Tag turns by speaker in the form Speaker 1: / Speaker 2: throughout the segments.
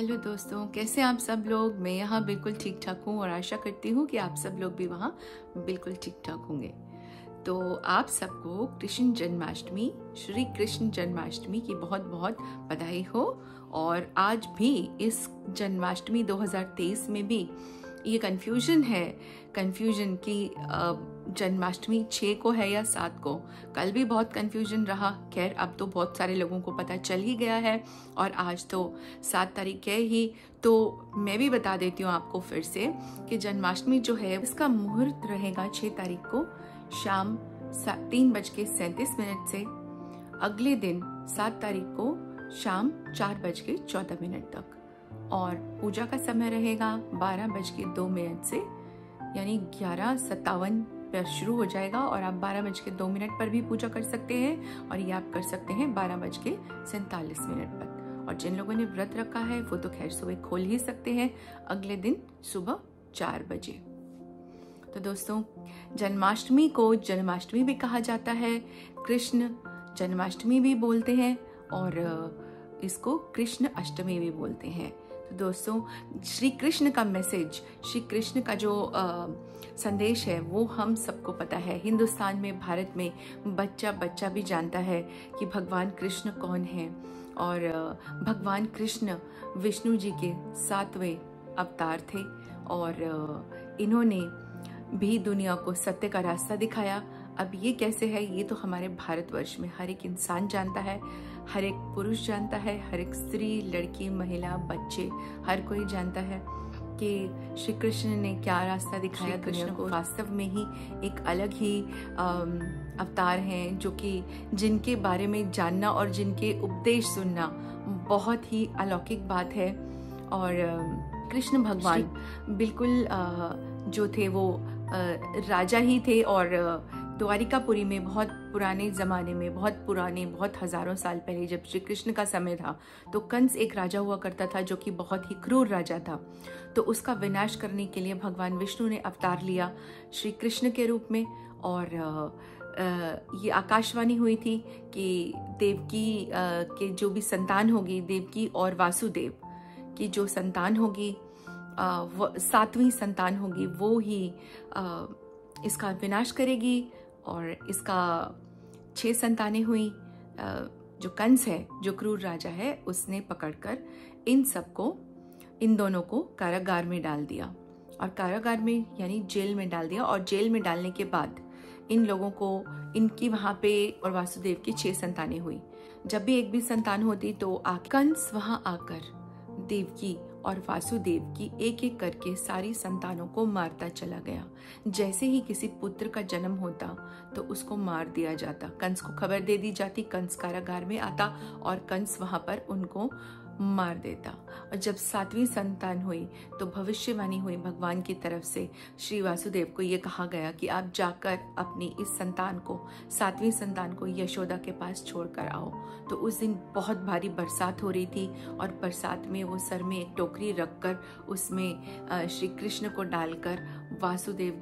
Speaker 1: Hello दोस्तों, कैसे आप सब लोग। मैं यहाँ बिल्कुल ठीक ठाक हूँ और आशा करती हूँ कि आप सब लोग भी वहाँ बिल्कुल ठीक ठाक होंगे। तो आप सबको कृष्ण जन्माष्टमी, श्री कृष्ण जन्माष्टमी की बहुत बहुत बधाई हो। और आज भी इस जन्माष्टमी 2023 में भी ये कन्फ्यूजन कि जन्माष्टमी 6 को है या 7 को। कल भी बहुत कन्फ्यूजन रहा। खैर, अब तो बहुत सारे लोगों को पता चल ही गया है और आज तो 7 तारीख है ही। तो मैं भी बता देती हूँ आपको फिर से कि जन्माष्टमी जो है इसका मुहूर्त रहेगा 6 तारीख को शाम 3:37 से अगले दिन 7 तारीख को शाम 4:14 तक। और पूजा का समय रहेगा 12:02 से, यानी 11:57 पर शुरू हो जाएगा और आप 12:02 पर भी पूजा कर सकते हैं और ये आप कर सकते हैं 12:47 पर। और जिन लोगों ने व्रत रखा है वो तो खैर सुबह खोल ही सकते हैं अगले दिन सुबह 4 बजे। तो दोस्तों, जन्माष्टमी को जन्माष्टमी भी कहा जाता है, कृष्ण जन्माष्टमी भी बोलते हैं और इसको कृष्ण अष्टमी भी बोलते हैं। तो दोस्तों, श्री कृष्ण का मैसेज, श्री कृष्ण का जो संदेश है वो हम सबको पता है। हिंदुस्तान में, भारत में बच्चा बच्चा भी जानता है कि भगवान कृष्ण कौन है। और भगवान कृष्ण विष्णु जी के 7वें अवतार थे और इन्होंने भी दुनिया को सत्य का रास्ता दिखाया। अब ये कैसे है, ये तो हमारे भारतवर्ष में हर एक इंसान जानता है, हर एक पुरुष जानता है, हर एक स्त्री, लड़की, महिला, बच्चे, हर कोई जानता है कि श्री कृष्ण ने क्या रास्ता दिखाया दुनिया को। वास्तव में ही एक अलग ही अवतार हैं जो कि जिनके बारे में जानना और जिनके उपदेश सुनना बहुत ही अलौकिक बात है। और कृष्ण भगवान बिल्कुल जो थे वो राजा ही थे और द्वारिकापुरी में बहुत पुराने ज़माने में, बहुत हज़ारों साल पहले जब श्री कृष्ण का समय था तो कंस एक राजा हुआ करता था जो कि बहुत ही क्रूर राजा था। तो उसका विनाश करने के लिए भगवान विष्णु ने अवतार लिया श्री कृष्ण के रूप में। और ये आकाशवाणी हुई थी कि देवकी के जो भी संतान होगी, देवकी और वासुदेव की जो संतान होगी, 7वीं संतान होगी, वो ही इसका विनाश करेगी। और इसका 6 संतानें हुई। जो कंस है, जो क्रूर राजा है, उसने पकड़कर इन दोनों को कारागार में डाल दिया और कारागार में यानी जेल में डाल दिया। और जेल में डालने के बाद इन लोगों को इनकी वहां पे और वासुदेव की 6 संतानें हुई। जब भी एक भी संतान होती तो कंस वहां आकर देवकी और वासुदेव की एक एक करके सारी संतानों को मारता चला गया। जैसे ही किसी पुत्र का जन्म होता तो उसको मार दिया जाता। कंस को खबर दे दी जाती, कंस कारागार में आता और कंस वहां पर उनको मार देता। और जब 7वीं संतान हुई तो भविष्यवाणी हुई भगवान की तरफ से। श्री वासुदेव को ये कहा गया कि आप जाकर अपनी इस संतान को, 7वीं संतान को यशोदा के पास छोड़कर आओ। तो उस दिन बहुत भारी बरसात हो रही थी और बरसात में वो सर में एक टोकरी रखकर उसमें श्री कृष्ण को डालकर वासुदेव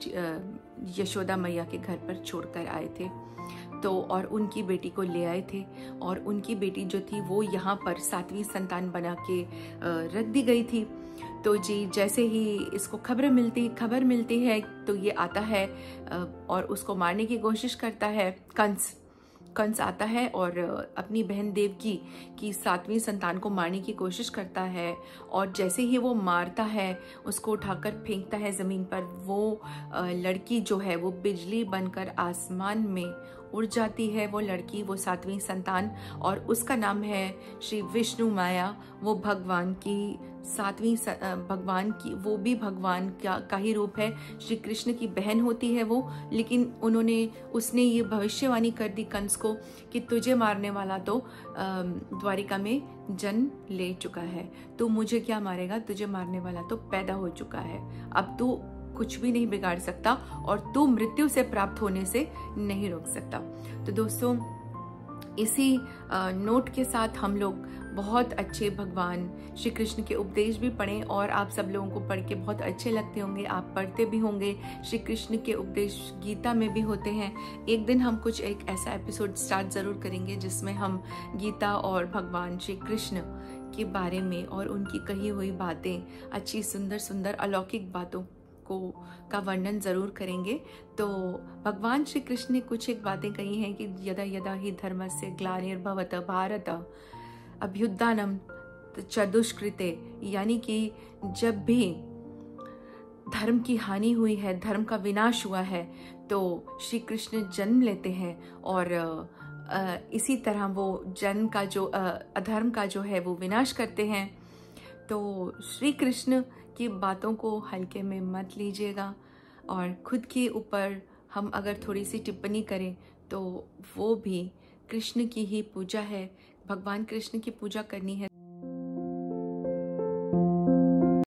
Speaker 1: यशोदा मैया के घर पर छोड़कर आए थे। तो और उनकी बेटी को ले आए थे और उनकी बेटी जो थी वो यहाँ पर 7वीं संतान बना के रख दी गई थी। तो जी, जैसे ही इसको खबर मिलती है तो ये आता है और उसको मारने की कोशिश करता है। कंस आता है और अपनी बहन देवकी की 7वीं संतान को मारने की कोशिश करता है। और जैसे ही वो मारता है, उसको उठाकर फेंकता है ज़मीन पर, वो लड़की जो है वो बिजली बनकर आसमान में उड़ जाती है। वो लड़की, वो 7वीं संतान, और उसका नाम है श्री विष्णु माया। वो भगवान की 7वीं वो भी भगवान का ही रूप है। श्री कृष्ण की बहन होती है वो, लेकिन उसने ये भविष्यवाणी कर दी कंस को कि तुझे मारने वाला तो द्वारिका में जन्म ले चुका है, तो मुझे क्या मारेगा, तुझे मारने वाला तो पैदा हो चुका है, अब तू कुछ भी नहीं बिगाड़ सकता और तू मृत्यु से प्राप्त होने से नहीं रोक सकता। तो दोस्तों, इसी नोट के साथ हम लोग बहुत अच्छे भगवान श्री कृष्ण के उपदेश भी पढ़ें और आप सब लोगों को पढ़ के बहुत अच्छे लगते होंगे, आप पढ़ते भी होंगे। श्री कृष्ण के उपदेश गीता में भी होते हैं। एक दिन हम कुछ एक ऐसा एपिसोड स्टार्ट ज़रूर करेंगे जिसमें हम गीता और भगवान श्री कृष्ण के बारे में और उनकी कही हुई बातें, अच्छी सुंदर सुंदर अलौकिक बातों का वर्णन जरूर करेंगे। तो भगवान श्री कृष्ण ने कुछ एक बातें कही हैं कि यदा यदा ही धर्मस्य ग्लानिर्भवत भारत अभ्युत्थानम च दुष्कृते, यानी कि जब भी धर्म की हानि हुई है, धर्म का विनाश हुआ है, तो श्री कृष्ण जन्म लेते हैं और इसी तरह वो जन्म का जो अधर्म का जो है वो विनाश करते हैं। तो श्री कृष्ण की बातों को हल्के में मत लीजिएगा, और खुद के ऊपर हम अगर थोड़ी सी टिप्पणी करें तो वो भी कृष्ण की ही पूजा है। भगवान कृष्ण की पूजा करनी है